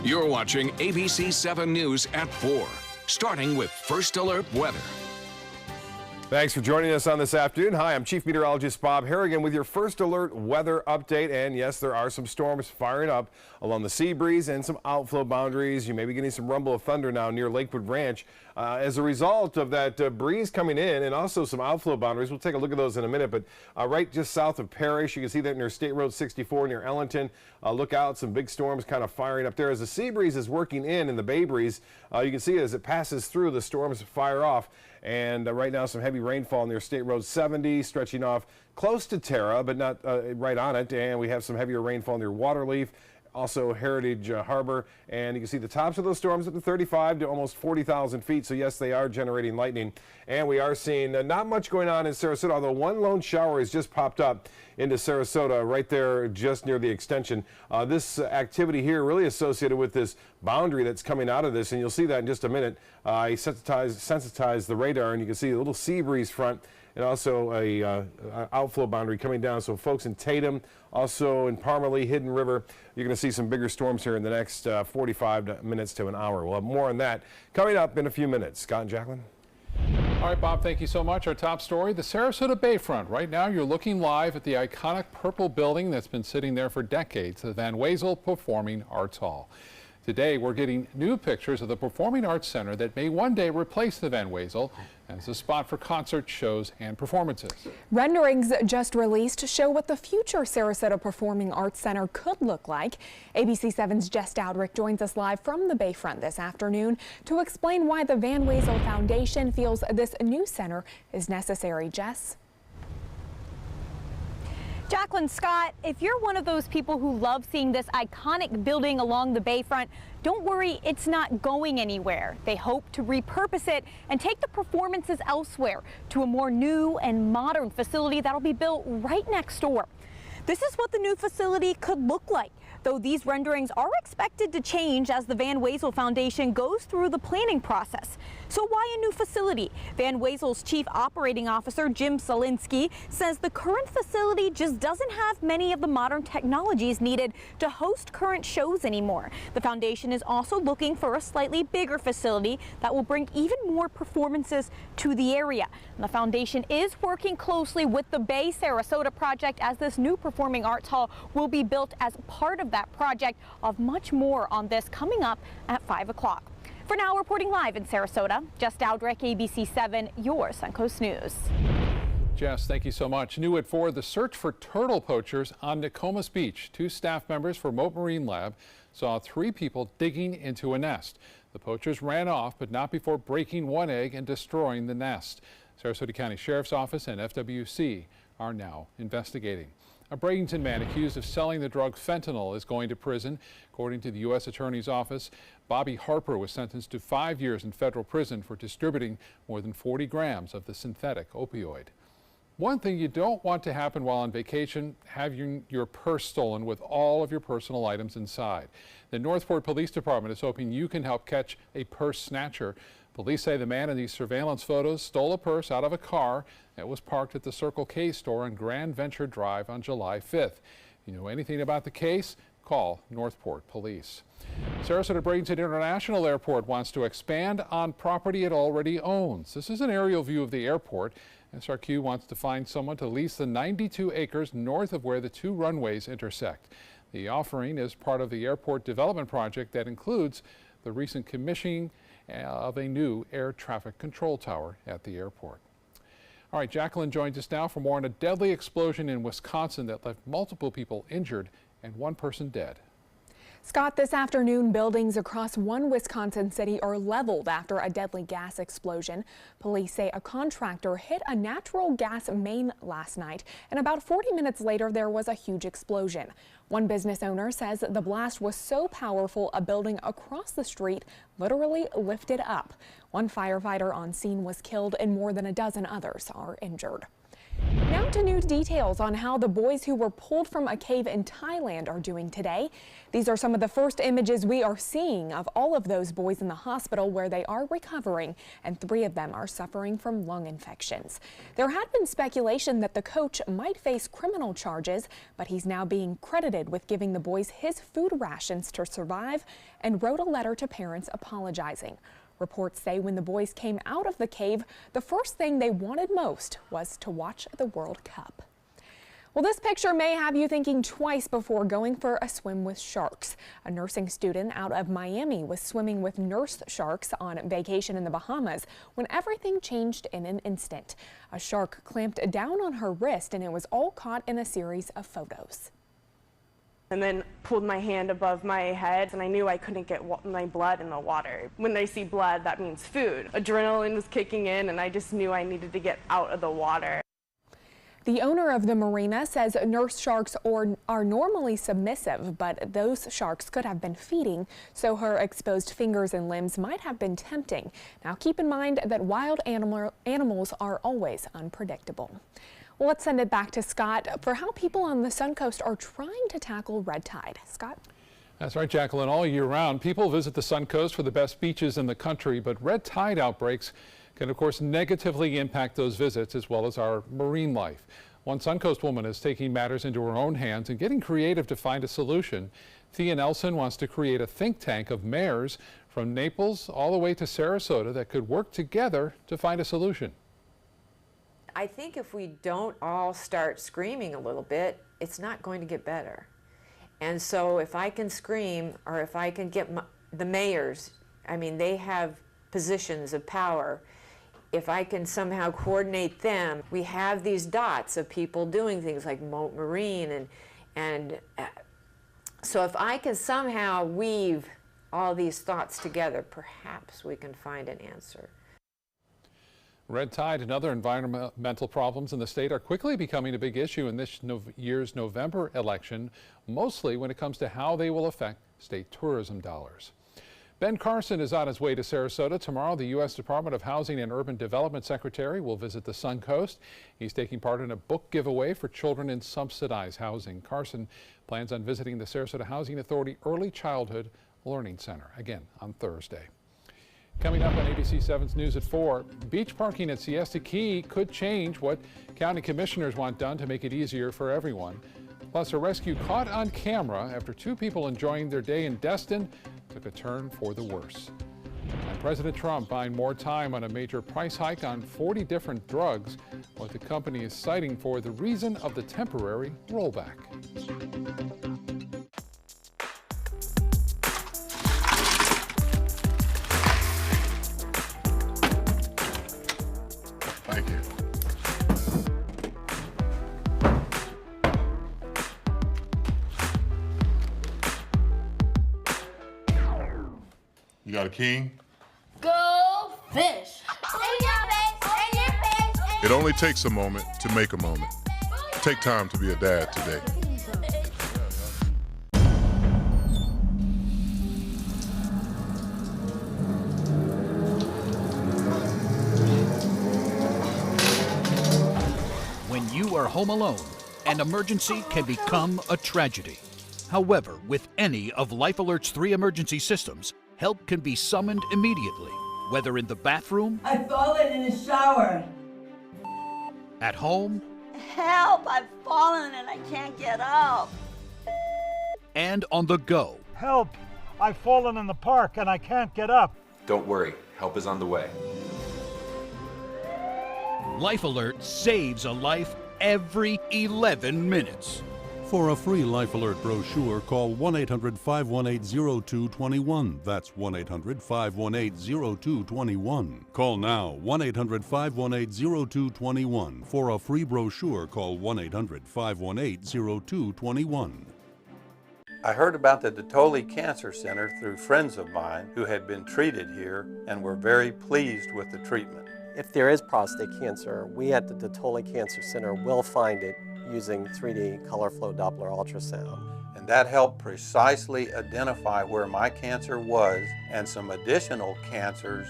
You're watching ABC 7 News at 4, starting with First Alert Weather. Thanks for joining us on this afternoon. Hi, I'm Chief Meteorologist Bob Harrigan with your First Alert weather update. And yes, there are some storms firing up along the sea breeze and some outflow boundaries. You may be getting some rumble of thunder now near Lakewood Ranch as a result of that breeze coming in and also some outflow boundaries. We'll take a look at those in a minute, but right just south of Parrish, you can see that near State Road 64 near Ellington. Look out, some big storms kind of firing up there. As the sea breeze is working in the bay breeze, you can see as it passes through, the storms fire off. And right now, some heavy rainfall near State Road 70, stretching off close to Terra, but not right on it. And we have some heavier rainfall near Waterleaf, also Heritage Harbor. And you can see the tops of those storms at the 35 to almost 40,000 feet. So yes, they are generating lightning. And we are seeing not much going on in Sarasota, although one lone shower has just popped up into Sarasota right there just near the extension. This activity here really associated with this boundary that's coming out of this, and you'll see that in just a minute. I sensitized the radar, and you can see a little sea breeze front and also a outflow boundary coming down. So folks in Tatum, also in Parmalee, Hidden River, you're going to see some bigger storms here in the next 45 minutes to an hour. We'll have more on that coming up in a few minutes. Scott and Jacqueline. All right, Bob, thank you so much. Our top story, the Sarasota Bayfront. Right now, you're looking live at the iconic purple building that's been sitting there for decades, the Van Wezel Performing Arts Hall. Today, we're getting new pictures of the Performing Arts Center that may one day replace the Van Wezel as a spot for concerts, shows, and performances. Renderings just released show what the future Sarasota Performing Arts Center could look like. ABC 7's Jess Dowdrick joins us live from the Bayfront this afternoon to explain why the Van Wezel Foundation feels this new center is necessary. Jess? Jacqueline, Scott, if you're one of those people who love seeing this iconic building along the Bayfront, don't worry, it's not going anywhere. They hope to repurpose it and take the performances elsewhere to a more new and modern facility that'll be built right next door. This is what the new facility could look like, though these renderings are expected to change as the Van Wezel Foundation goes through the planning process. So why a new facility? Van Wezel's Chief Operating Officer, Jim Solinsky, says the current facility just doesn't have many of the modern technologies needed to host current shows anymore. The foundation is also looking for a slightly bigger facility that will bring even more performances to the area. And the foundation is working closely with the Bay Sarasota project as this new Performing Arts Hall will be built as part of that project. Of much more on this coming up at 5 o'clock. For now, reporting live in Sarasota, Jess Dowdrick, ABC 7, your Suncoast News. Jess, thank you so much. New at 4, the search for turtle poachers on Nokomis Beach. 2 staff members from Mote Marine Lab saw 3 people digging into a nest. The poachers ran off, but not before breaking one egg and destroying the nest. Sarasota County Sheriff's Office and FWC are now investigating. A Bradenton man accused of selling the drug fentanyl is going to prison. According to the U.S. Attorney's Office, Bobby Harper was sentenced to 5 years in federal prison for distributing more than 40 grams of the synthetic opioid. One thing you don't want to happen while on vacation, have your purse stolen with all of your personal items inside. The Northport Police Department is hoping you can help catch a purse snatcher. Police say the man in these surveillance photos stole a purse out of a car that was parked at the Circle K store on Grand Venture Drive on July 5th. If you know anything about the case, call Northport Police. Sarasota Bradenton International Airport wants to expand on property it already owns. This is an aerial view of the airport. SRQ wants to find someone to lease the 92 acres north of where the 2 runways intersect. The offering is part of the airport development project that includes the recent commissioning of a new air traffic control tower at the airport. All right, Jacqueline joins us now for more on a deadly explosion in Wisconsin that left multiple people injured and 1 person dead. Scott, this afternoon, buildings across one Wisconsin city are leveled after a deadly gas explosion. Police say a contractor hit a natural gas main last night, and about 40 minutes later, there was a huge explosion. One business owner says the blast was so powerful, a building across the street literally lifted up. One firefighter on scene was killed, and more than a dozen others are injured. Now to new details on how the boys who were pulled from a cave in Thailand are doing today. These are some of the first images we are seeing of all of those boys in the hospital where they are recovering, and 3 of them are suffering from lung infections. There had been speculation that the coach might face criminal charges, but he's now being credited with giving the boys his food rations to survive and wrote a letter to parents apologizing. Reports say when the boys came out of the cave, the first thing they wanted most was to watch the World Cup. Well, this picture may have you thinking twice before going for a swim with sharks. A nursing student out of Miami was swimming with nurse sharks on vacation in the Bahamas when everything changed in an instant. A shark clamped down on her wrist, and it was all caught in a series of photos. And then pulled my hand above my head, and I knew I couldn't get my blood in the water. When they see blood, that means food. Adrenaline was kicking in, and I just knew I needed to get out of the water. The owner of the marina says nurse sharks are normally submissive, but those sharks could have been feeding, so her exposed fingers and limbs might have been tempting. Now keep in mind that wild animals are always unpredictable. Well, let's send it back to Scott for how people on the Suncoast are trying to tackle red tide. Scott? That's right, Jacqueline. All year round, people visit the Suncoast for the best beaches in the country, but red tide outbreaks can, of course, negatively impact those visits as well as our marine life. One Suncoast woman is taking matters into her own hands and getting creative to find a solution. Thea Nelson wants to create a think tank of mayors from Naples all the way to Sarasota that could work together to find a solution. I think if we don't all start screaming a little bit, it's not going to get better. And so if I can scream, or if I can get the mayors, I mean, they have positions of power. If I can somehow coordinate them, we have these dots of people doing things like Mote Marine, and so if I can somehow weave all these thoughts together, perhaps we can find an answer. Red tide and other environmental problems in the state are quickly becoming a big issue in this year's November election, mostly when it comes to how they will affect state tourism dollars. Ben Carson is on his way to Sarasota tomorrow. The U.S. Department of Housing and Urban Development Secretary will visit the Suncoast. He's taking part in a book giveaway for children in subsidized housing. Carson plans on visiting the Sarasota Housing Authority Early Childhood Learning Center again on Thursday. Coming up on ABC 7's News at 4, beach parking at Siesta Key could change what county commissioners want done to make it easier for everyone. Plus, a rescue caught on camera after 2 people enjoying their day in Destin took a turn for the worse. And President Trump buying more time on a major price hike on 40 different drugs, what the company is citing for the reason of the temporary rollback. Thank you. You got a king? Go fish! In your face, in your face, in It only takes a moment to make a moment. Take time to be a dad today. When you are home alone, an emergency can become a tragedy. However, with any of Life Alert's 3 emergency systems, help can be summoned immediately, whether in the bathroom, I've fallen in the shower. at home, Help! I've fallen and I can't get up. and on the go. Help! I've fallen in the park and I can't get up. Don't worry, help is on the way. Life Alert saves a life every 11 minutes. For a free Life Alert brochure, call 1-800-518-0221. That's 1-800-518-0221. Call now, 1-800-518-0221. For a free brochure, call 1-800-518-0221. I heard about the Dotole Cancer Center through friends of mine who had been treated here and were very pleased with the treatment. If there is prostate cancer, we at the Dotole Cancer Center will find it using 3D color flow Doppler ultrasound. And that helped precisely identify where my cancer was and some additional cancers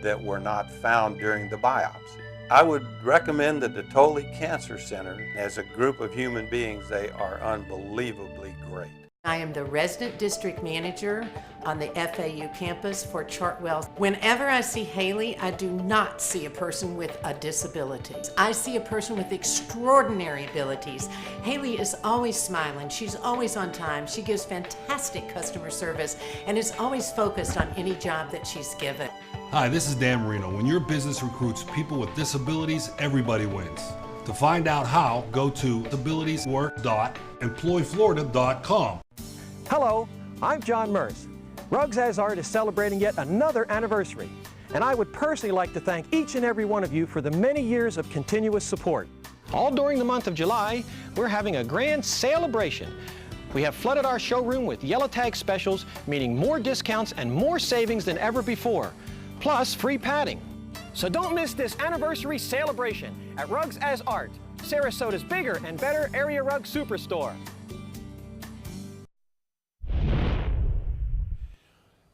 that were not found during the biopsy. I would recommend the Datoli Cancer Center. As a group of human beings, they are unbelievably great. I am the resident district manager on the FAU campus for Chartwell. Whenever I see Haley, I do not see a person with a disability. I see a person with extraordinary abilities. Haley is always smiling. She's always on time. She gives fantastic customer service and is always focused on any job that she's given. Hi, this is Dan Marino. When your business recruits people with disabilities, everybody wins. To find out how, go to disabilitieswork.employflorida.com. Hello, I'm John Merce. Rugs As Art is celebrating yet another anniversary, and I would personally like to thank each and every one of you for the many years of continuous support. All during the month of July, we're having a grand celebration. We have flooded our showroom with yellow tag specials, meaning more discounts and more savings than ever before, plus free padding. So don't miss this anniversary celebration at Rugs As Art, Sarasota's bigger and better area rug superstore.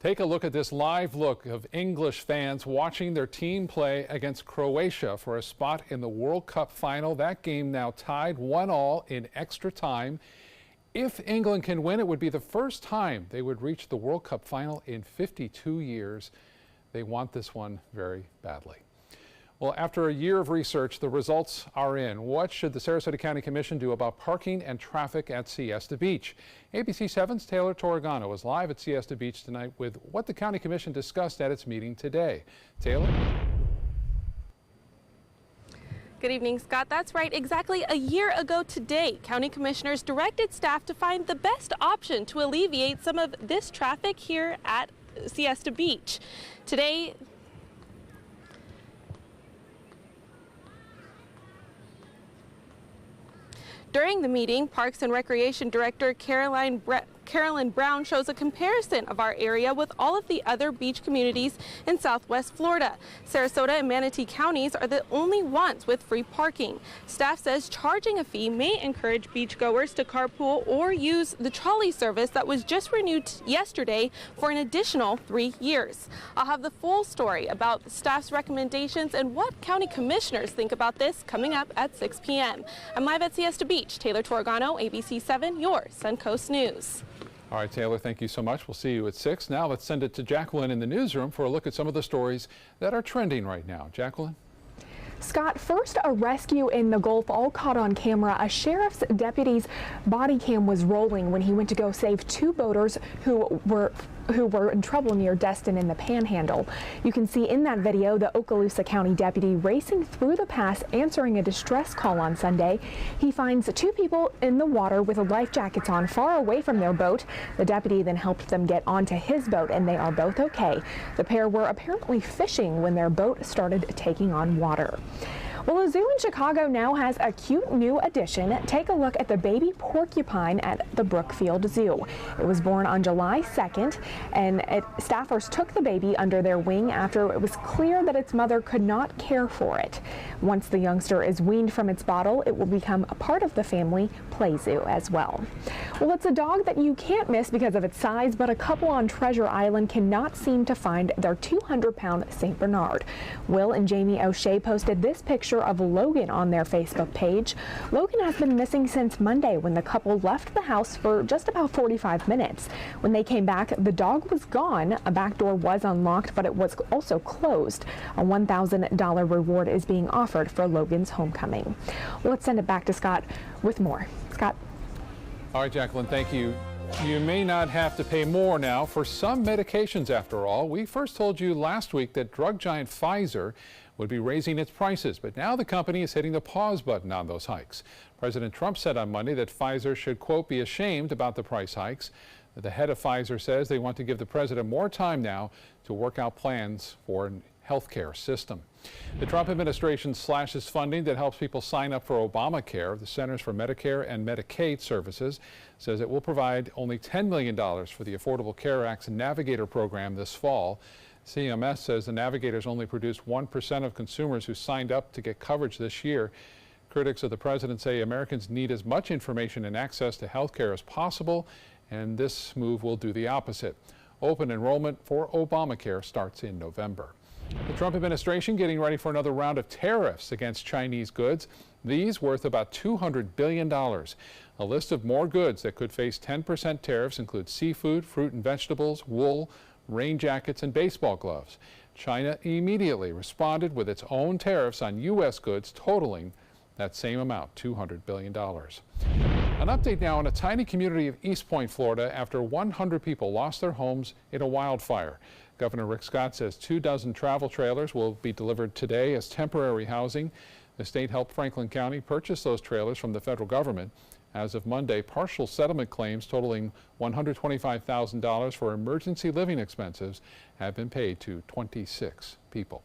Take a look at this live look of English fans watching their team play against Croatia for a spot in the World Cup final. That game now tied 1-1 in extra time. If England can win, it would be the first time they would reach the World Cup final in 52 years. They want this one very badly. Well, after a year of research, the results are in. What should the Sarasota County Commission do about parking and traffic at Siesta Beach? ABC 7's Taylor Torregano is live at Siesta Beach tonight with what the County Commission discussed at its meeting today. Taylor? Good evening, Scott. That's right. Exactly a year ago today, County Commissioners directed staff to find the best option to alleviate some of this traffic here at Siesta Beach. Today, during the meeting, Parks and Recreation Director Carolyn Brown shows a comparison of our area with all of the other beach communities in Southwest Florida. Sarasota and Manatee counties are the only ones with free parking. Staff says charging a fee may encourage beachgoers to carpool or use the trolley service that was just renewed yesterday for an additional 3 years. I'll have the full story about the staff's recommendations and what county commissioners think about this coming up at 6 p.m. I'm live at Siesta Beach. Taylor Torregano, ABC 7, your Suncoast News. All right, Taylor, thank you so much. We'll see you at 6. Now let's send it to Jacqueline in the newsroom for a look at some of the stories that are trending right now. Jacqueline? Scott, first a rescue in the Gulf, all caught on camera. A sheriff's deputy's body cam was rolling when he went to go save 2 boaters who were in trouble near Destin in the Panhandle. You can see in that video the Okaloosa County deputy racing through the pass answering a distress call on Sunday. He finds 2 people in the water with life jackets on far away from their boat. The deputy then helped them get onto his boat and they are both okay. The pair were apparently fishing when their boat started taking on water. Well, a zoo in Chicago now has a cute new addition. Take a look at the baby porcupine at the Brookfield Zoo. It was born on July 2nd, and staffers took the baby under their wing after it was clear that its mother could not care for it. Once the youngster is weaned from its bottle, it will become a part of the family play zoo as well. Well, it's a dog that you can't miss because of its size, but a couple on Treasure Island cannot seem to find their 200-pound St. Bernard. Will and Jamie O'Shea posted this picture of Logan on their Facebook page. Logan has been missing since Monday when the couple left the house for just about 45 minutes. When they came back, the dog was gone. A back door was unlocked, but it was also closed. A $1,000 reward is being offered for Logan's homecoming. Well, let's send it back to Scott with more. Scott. All right, Jacqueline, thank you. You may not have to pay more now for some medications after all. We first told you last week that drug giant Pfizer would be raising its prices, but now the company is hitting the pause button on those hikes. President Trump said on Monday that Pfizer should, quote, be ashamed about the price hikes. The head of Pfizer says they want to give the president more time now to work out plans for a healthcare system. The Trump administration slashes funding that helps people sign up for Obamacare. The Centers for Medicare and Medicaid Services says it will provide only $10 million for the Affordable Care Act's Navigator program this fall. CMS says the Navigators only produced 1% of consumers who signed up to get coverage this year. Critics of the president say Americans need as much information and access to health care as possible, and this move will do the opposite. Open enrollment for Obamacare starts in November. The Trump administration getting ready for another round of tariffs against Chinese goods, these worth about $200 billion. A list of more goods that could face 10% tariffs includes seafood, fruit and vegetables, wool, rain jackets, and baseball gloves. China immediately responded with its own tariffs on U.S. goods totaling that same amount, $200 billion. An update now on a tiny community of East Point, Florida, after 100 people lost their homes in a wildfire. Governor Rick Scott says 24 travel trailers will be delivered today as temporary housing. The state helped Franklin County purchase those trailers from the federal government. As of Monday, partial settlement claims totaling $125,000 for emergency living expenses have been paid to 26 people.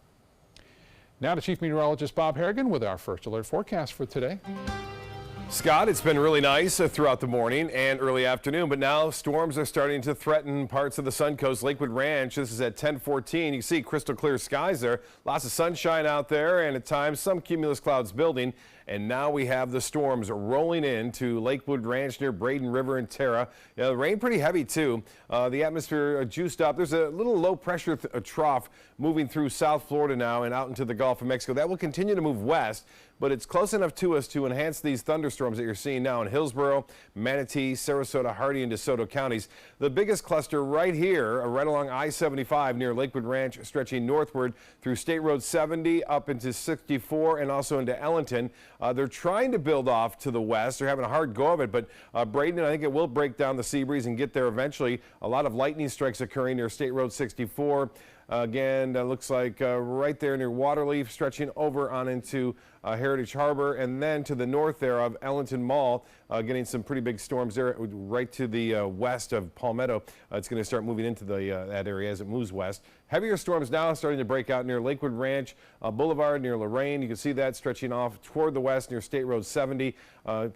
Now to Chief Meteorologist Bob Harrigan with our first alert forecast for today. Scott, it's been really nice throughout the morning and early afternoon, but now storms are starting to threaten parts of the Suncoast Lakewood Ranch. This is at 10:14. You see crystal clear skies there, lots of sunshine out there, and at times some cumulus clouds building. And now we have the storms rolling into Lakewood Ranch near Braden River and Terra. The rain pretty heavy too. The atmosphere juiced up. There's a little low pressure trough moving through South Florida now and out into the Gulf of Mexico. That will continue to move west, but it's close enough to us to enhance these thunderstorms that you're seeing now in Hillsborough, Manatee, Sarasota, Hardee, and DeSoto counties. The biggest cluster right here, right along I-75 near Lakewood Ranch, stretching northward through State Road 70 up into 64 and also into Ellington. They're trying to build off to the west. They're having a hard go of it, but Braden, I think it will break down the sea breeze and get there eventually. A lot of lightning strikes occurring near State Road 64. Again, looks like right there near Waterleaf, stretching over on into Heritage Harbor, and then to the north there of Ellington Mall, getting some pretty big storms there right to the west of Palmetto. It's going to start moving into that area as it moves west. Heavier storms now starting to break out near Lakewood Ranch Boulevard near Lorraine. You can see that stretching off toward the west near State Road 70.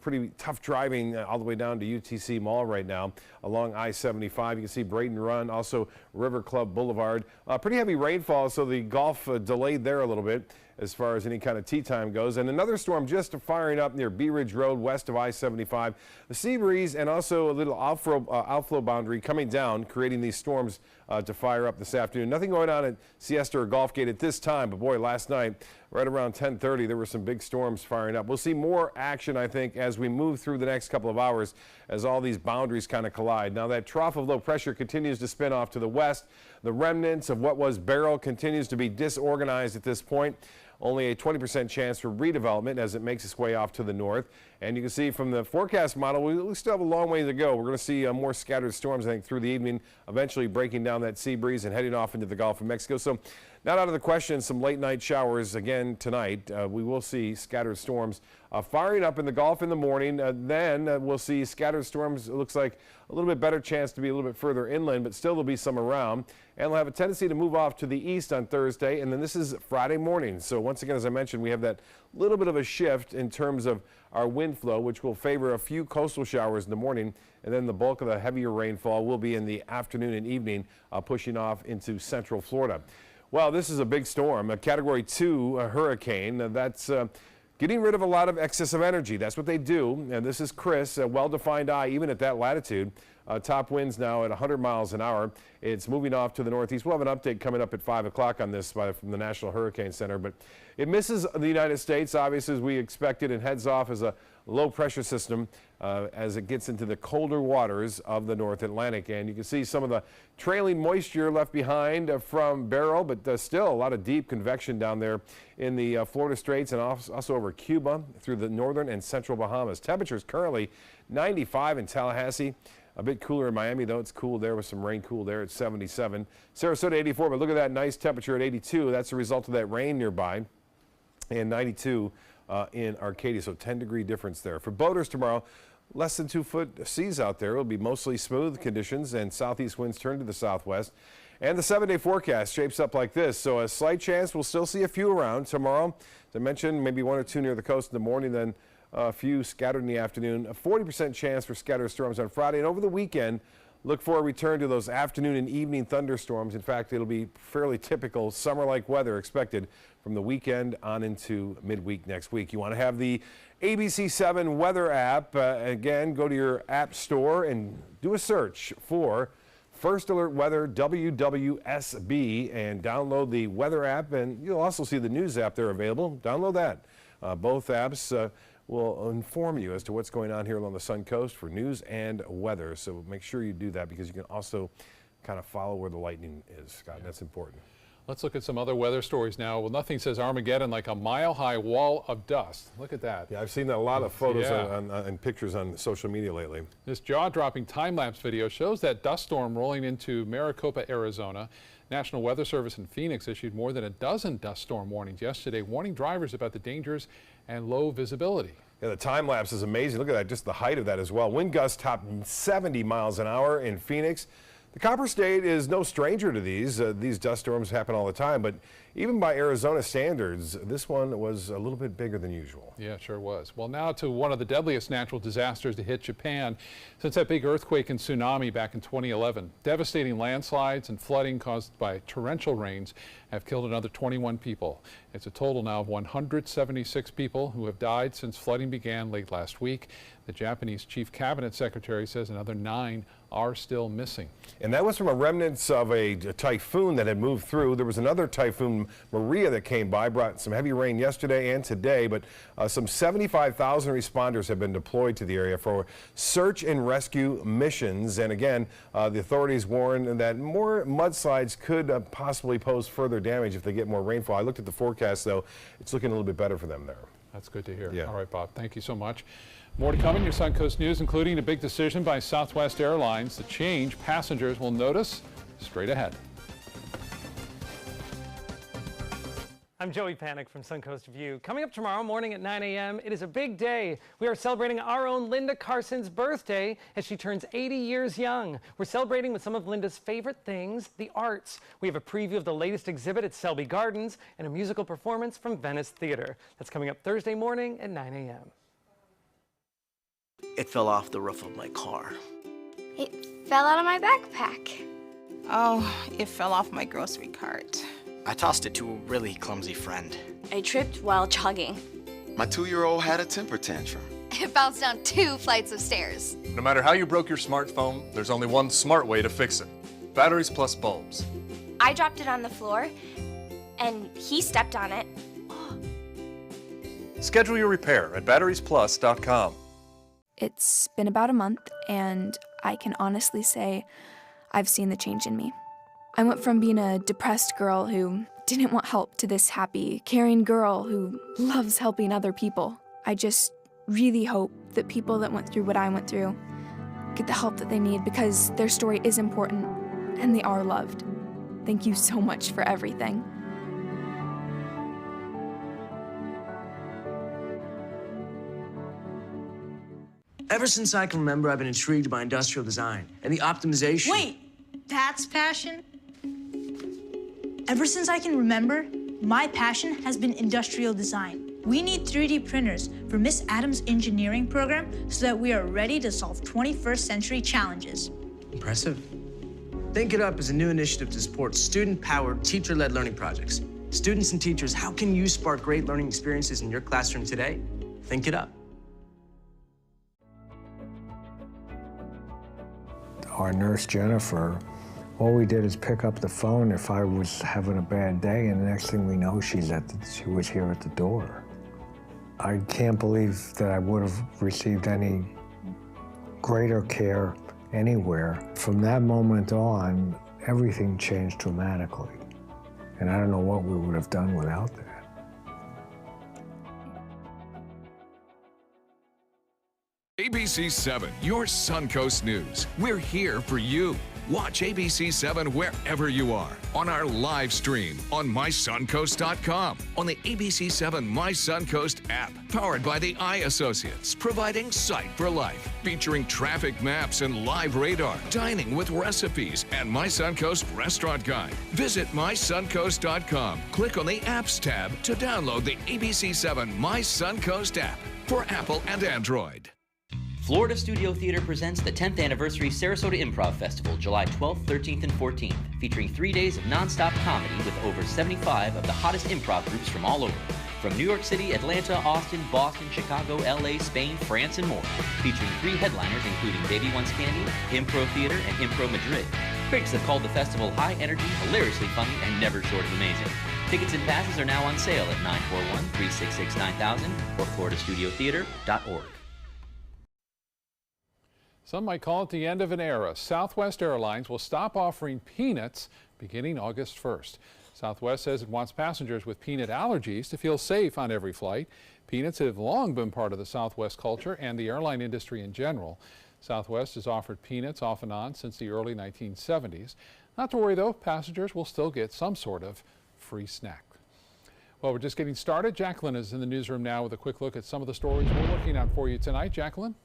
Pretty tough driving all the way down to UTC Mall right now along I-75. You can see Braden Run, also River Club Boulevard. Pretty heavy rainfall, so the Gulf delayed there a little bit as far as any kind of tea time goes. And another storm just firing up near Bee Ridge Road west of I-75. The sea breeze and also a little outflow boundary coming down, creating these storms to fire up this afternoon. Nothing going on at Siesta or Gulf Gate at this time, but boy, last night, right around 10:30, there were some big storms firing up. We'll see more action, I think, as we move through the next couple of hours as all these boundaries kind of collide. Now, that trough of low pressure continues to spin off to the west. The remnants of what was Beryl continues to be disorganized at this point. Only a 20% chance for redevelopment as it makes its way off to the north. And you can see from the forecast model, we still have a long way to go. We're going to see more scattered storms, I think, through the evening, eventually breaking down that sea breeze and heading off into the Gulf of Mexico. So not out of the question, some late night showers again tonight. We will see scattered storms firing up in the Gulf in the morning. Then we'll see scattered storms. It looks like a little bit better chance to be a little bit further inland, but still there'll be some around. And we'll have a tendency to move off to the east on Thursday. And then this is Friday morning. So once again, as I mentioned, we have that little bit of a shift in terms of our wind flow, which will favor a few coastal showers in the morning. And then the bulk of the heavier rainfall will be in the afternoon and evening, pushing off into central Florida. Well, this is a big storm, a Category 2 hurricane. That's getting rid of a lot of excess of energy. That's what they do. And this is Chris, a well-defined eye, even at that latitude. Top winds now at 100 miles an hour. It's moving off to the northeast. We'll have an update coming up at 5 o'clock on this from the National Hurricane Center. But it misses the United States, obviously, as we expected, and heads off as a low-pressure system as it gets into the colder waters of the North Atlantic. And you can see some of the trailing moisture left behind from Beryl, but still a lot of deep convection down there in the Florida Straits and also over Cuba through the northern and central Bahamas. Temperatures currently 95 in Tallahassee. A bit cooler in Miami, though. It's cool there with some rain cool there at 77. Sarasota 84, but look at that nice temperature at 82. That's a result of that rain nearby. And 92 in Arcadia, so 10-degree difference there. For boaters tomorrow, less than 2-foot seas out there. It'll be mostly smooth conditions and southeast winds turn to the southwest. And the 7-day forecast shapes up like this. So a slight chance we'll still see a few around tomorrow. As I mentioned, maybe 1 or 2 near the coast in the morning, then a few scattered in the afternoon. A 40% chance for scattered storms on Friday. And over the weekend, look for a return to those afternoon and evening thunderstorms. In fact, it'll be fairly typical summer-like weather expected from the weekend on into midweek next week. You want to have the ABC7 weather app. Again, go to your app store and do a search for First Alert Weather, WWSB, and download the weather app, and you'll also see the news app there available. Download that. Both apps will inform you as to what's going on here along the Sun Coast for news and weather. So make sure you do that, because you can also kind of follow where the lightning is, Scott. Yeah. That's important. Let's look at some other weather stories now. Well, nothing says Armageddon like a mile-high wall of dust. Look at that. Yeah, I've seen a lot of photos and pictures on social media lately. This jaw-dropping time-lapse video shows that dust storm rolling into Maricopa, Arizona. National Weather Service in Phoenix issued more than a dozen dust storm warnings yesterday, warning drivers about the dangers and low visibility. Yeah, the time lapse is amazing. Look at that, just the height of that as well. Wind gusts topped 70 miles an hour in Phoenix. The Copper State is no stranger to these. These dust storms happen all the time, but even by Arizona standards, this one was a little bit bigger than usual. Yeah, it sure was. Well, now to one of the deadliest natural disasters to hit Japan since that big earthquake and tsunami back in 2011. Devastating landslides and flooding caused by torrential rains have killed another 21 people. It's a total now of 176 people who have died since flooding began late last week. The Japanese chief cabinet secretary says another 9 are still missing. And that was from a remnants of a typhoon that had moved through. There was another typhoon, Maria, that came by, brought some heavy rain yesterday and today, but some 75,000 responders have been deployed to the area for search and rescue missions. And again, the authorities warn that more mudslides could possibly pose further damage if they get more rainfall. I looked at the forecast, though. It's looking a little bit better for them there. That's good to hear. Yeah. All right, Bob, thank you so much. More to come in your Suncoast News, including a big decision by Southwest Airlines. The change passengers will notice straight ahead. I'm Joey Panic from Suncoast View. Coming up tomorrow morning at 9 a.m., it is a big day. We are celebrating our own Linda Carson's birthday as she turns 80 years young. We're celebrating with some of Linda's favorite things, the arts. We have a preview of the latest exhibit at Selby Gardens and a musical performance from Venice Theater. That's coming up Thursday morning at 9 a.m. It fell off the roof of my car. It fell out of my backpack. Oh, it fell off my grocery cart. I tossed it to a really clumsy friend. I tripped while jogging. My 2-year-old had a temper tantrum. It bounced down 2 flights of stairs. No matter how you broke your smartphone, there's only one smart way to fix it. Batteries plus bulbs. I dropped it on the floor, and he stepped on it. Schedule your repair at batteriesplus.com. It's been about a month, and I can honestly say I've seen the change in me. I went from being a depressed girl who didn't want help to this happy, caring girl who loves helping other people. I just really hope that people that went through what I went through get the help that they need, because their story is important and they are loved. Thank you so much for everything. Ever since I can remember, I've been intrigued by industrial design and the optimization. Wait, that's passion? Ever since I can remember, my passion has been industrial design. We need 3D printers for Miss Adams' engineering program so that we are ready to solve 21st century challenges. Impressive. Think It Up is a new initiative to support student-powered, teacher-led learning projects. Students and teachers, how can you spark great learning experiences in your classroom today? Think It Up. Our nurse, Jennifer, all we did is pick up the phone if I was having a bad day, and the next thing we know, she was here at the door. I can't believe that I would have received any greater care anywhere. From that moment on, everything changed dramatically. And I don't know what we would have done without that. ABC 7, your Suncoast News. We're here for you. Watch ABC 7 wherever you are, on our live stream, on mysuncoast.com, on the ABC 7 My Suncoast app, powered by the Eye Associates, providing sight for life, featuring traffic maps and live radar, dining with recipes, and My Suncoast Restaurant Guide. Visit mysuncoast.com. Click on the Apps tab to download the ABC 7 My Suncoast app for Apple and Android. Florida Studio Theater presents the 10th anniversary Sarasota Improv Festival, July 12th, 13th, and 14th, featuring 3 days of nonstop comedy with over 75 of the hottest improv groups from all over. From New York City, Atlanta, Austin, Boston, Chicago, LA, Spain, France, and more. Featuring 3 headliners including Baby Wants Candy, Impro Theater, and Impro Madrid. Critics have called the festival high energy, hilariously funny, and never short of amazing. Tickets and passes are now on sale at 941-366-9000 or floridastudiotheater.org. Some might call it the end of an era. Southwest Airlines will stop offering peanuts beginning August 1st. Southwest says it wants passengers with peanut allergies to feel safe on every flight. Peanuts have long been part of the Southwest culture and the airline industry in general. Southwest has offered peanuts off and on since the early 1970s. Not to worry though, passengers will still get some sort of free snack. Well, we're just getting started. Jacqueline is in the newsroom now with a quick look at some of the stories we're looking at for you tonight. Jacqueline?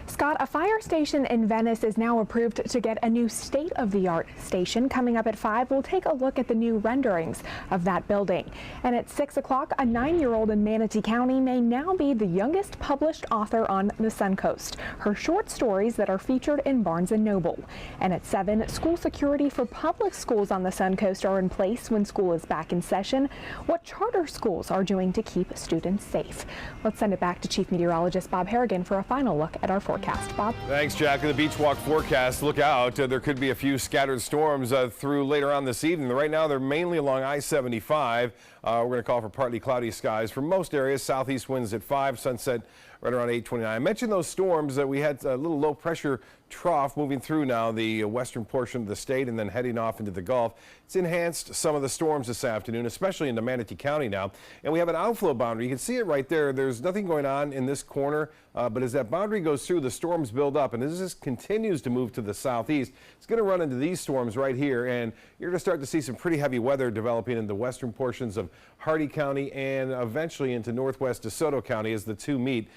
Scott, a fire station in Venice is now approved to get a new state-of-the-art station. Coming up at 5, we'll take a look at the new renderings of that building. And at 6 o'clock, a 9-year-old in Manatee County may now be the youngest published author on the Suncoast. Her short stories that are featured in Barnes & Noble. And at 7, school security for public schools on the Suncoast are in place when school is back in session. What charter schools are doing to keep students safe. Let's send it back to Chief Meteorologist Bob Harrigan for a final look at our forecast. Bob? Thanks, Jack. The Beach Walk forecast, look out. There could be a few scattered storms through later on this evening. Right now, they're mainly along I-75. We're going to call for partly cloudy skies for most areas. Southeast winds at 5, sunset right around 8:29. I mentioned those storms that we had a little low pressure trough moving through now the western portion of the state and then heading off into the Gulf. It's enhanced some of the storms this afternoon, especially into Manatee County now. And we have an outflow boundary. You can see it right there. There's nothing going on in this corner, but as that boundary goes through, the storms build up. And as this continues to move to the southeast, it's going to run into these storms right here. And you're going to start to see some pretty heavy weather developing in the western portions of Hardee County and eventually into northwest DeSoto County as the two meet.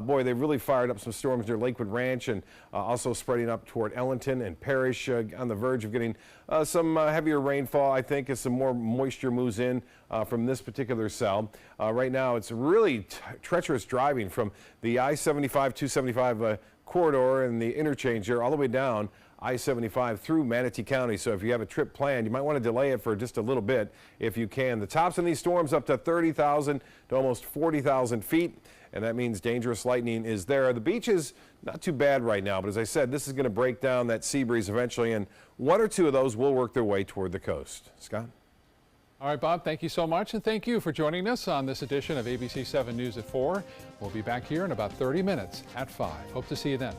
Boy, they've really fired up some storms near Lakewood Ranch and also spreading up toward Ellington and Parrish, on the verge of getting some heavier rainfall, I think, as some more moisture moves in from this particular cell. Right now, it's really treacherous driving from the I-75-275 corridor and the interchange there all the way down I-75 through Manatee County. So if you have a trip planned, you might want to delay it for just a little bit if you can. The tops on these storms up to 30,000 to almost 40,000 feet. And that means dangerous lightning is there. The beach is not too bad right now, but as I said, this is going to break down that sea breeze eventually, and one or two of those will work their way toward the coast. Scott? All right, Bob, thank you so much, and thank you for joining us on this edition of ABC 7 News at 4. We'll be back here in about 30 minutes at 5. Hope to see you then.